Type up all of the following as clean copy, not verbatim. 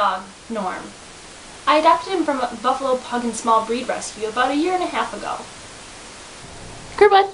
dog, Norm. I adopted him from a Buffalo Pug and Small Breed rescue about a year and a half ago. Come on.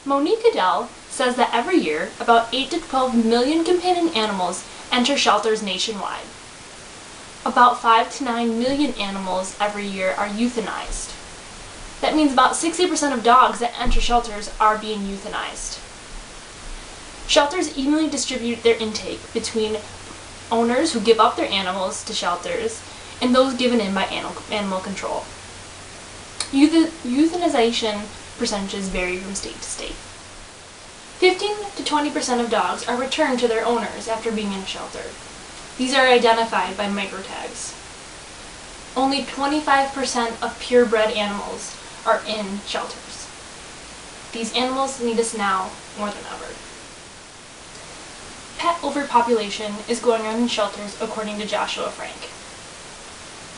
Monique Adele says that every year, about 8 to 12 million companion animals enter shelters nationwide. About 5 to 9 million animals every year are euthanized. That means about 60% of dogs that enter shelters are being euthanized. Shelters evenly distribute their intake between owners who give up their animals to shelters and those given in by animal control. Euthanization percentages vary from state to state. 15 to 20% of dogs are returned to their owners after being in a shelter. These are identified by microtags. Only 25% of purebred animals are in shelters. These animals need us now more than ever. Pet overpopulation is going on in shelters according to Joshua Frank.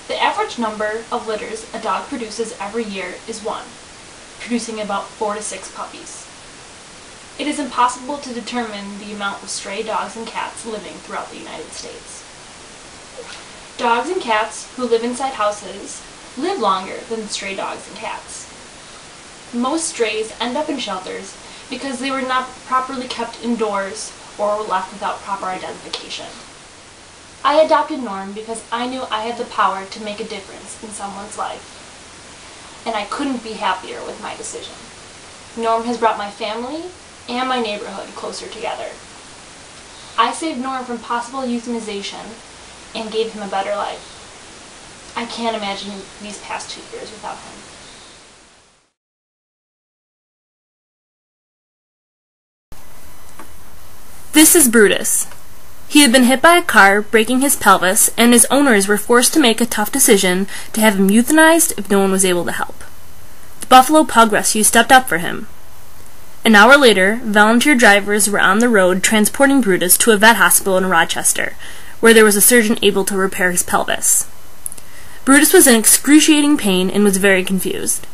The average number of litters a dog produces every year is 1, producing about 4 to 6 puppies. It is impossible to determine the amount of stray dogs and cats living throughout the United States. Dogs and cats who live inside houses live longer than stray dogs and cats. Most strays end up in shelters because they were not properly kept indoors or were left without proper identification. I adopted Norm because I knew I had the power to make a difference in someone's life, and I couldn't be happier with my decision. Norm has brought my family and my neighborhood closer together. I saved Norm from possible euthanization and gave him a better life. I can't imagine these past 2 years without him. This is Brutus. He had been hit by a car, breaking his pelvis, and his owners were forced to make a tough decision to have him euthanized if no one was able to help. The Buffalo Pug Rescue stepped up for him. An hour later, volunteer drivers were on the road transporting Brutus to a vet hospital in Rochester, where there was a surgeon able to repair his pelvis. Brutus was in excruciating pain and was very confused.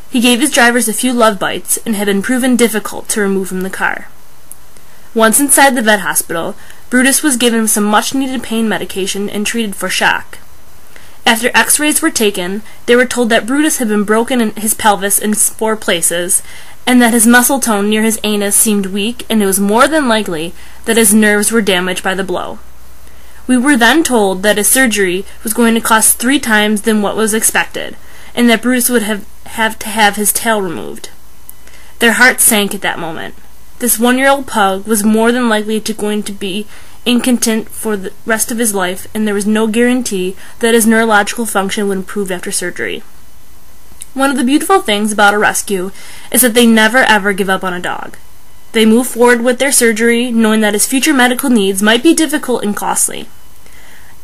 He gave his drivers a few love bites and had been proven difficult to remove from the car. Once inside the vet hospital, Brutus was given some much-needed pain medication and treated for shock. After x-rays were taken, they were told that Brutus had been broken in his pelvis in 4 places, and that his muscle tone near his anus seemed weak, and it was more than likely that his nerves were damaged by the blow. We were then told that his surgery was going to cost 3 times than what was expected, and that Brutus would have to have his tail removed. Their hearts sank at that moment. This 1-year-old pug was more than likely going to be incontinent for the rest of his life, and there was no guarantee that his neurological function would improve after surgery. One of the beautiful things about a rescue is that they never ever give up on a dog. They move forward with their surgery, knowing that his future medical needs might be difficult and costly.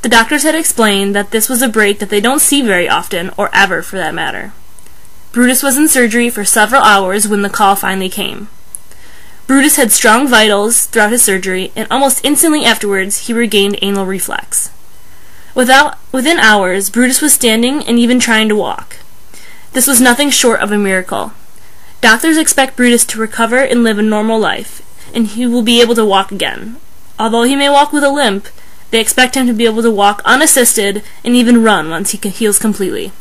The doctors had explained that this was a break that they don't see very often, or ever for that matter. Brutus was in surgery for several hours when the call finally came. Brutus had strong vitals throughout his surgery, and almost instantly afterwards he regained anal reflex. Within hours, Brutus was standing and even trying to walk. This was nothing short of a miracle. Doctors expect Brutus to recover and live a normal life, and he will be able to walk again. Although he may walk with a limp, they expect him to be able to walk unassisted and even run once he heals completely.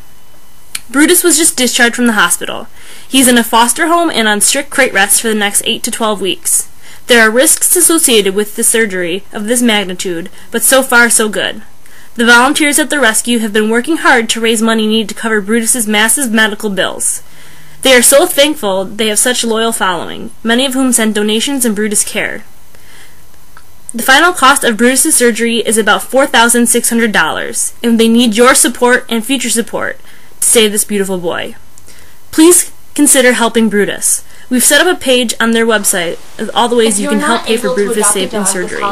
Brutus was just discharged from the hospital. He's in a foster home and on strict crate rest for the next 8 to 12 weeks. There are risks associated with the surgery of this magnitude, but so far so good. The volunteers at the rescue have been working hard to raise money needed to cover Brutus's massive medical bills. They are so thankful they have such a loyal following, many of whom send donations and Brutus care. The final cost of Brutus's surgery is about $4,600, and they need your support and future support save this beautiful boy. Please consider helping Brutus. We've set up a page on their website of all the ways you can help pay for Brutus' safe in surgery.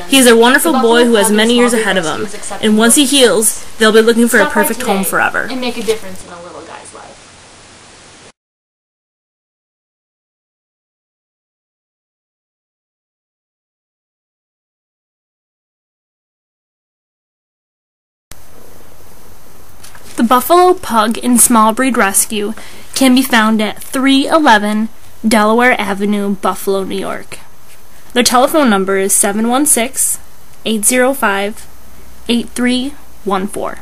He is a wonderful boy who has many years ahead of him, and once he heals, they'll be looking for a perfect home forever. And make a difference in a little guy's life. The Buffalo Pug and Small Breed Rescue can be found at 311 Delaware Avenue, Buffalo, New York. Their telephone number is 716-805-8314.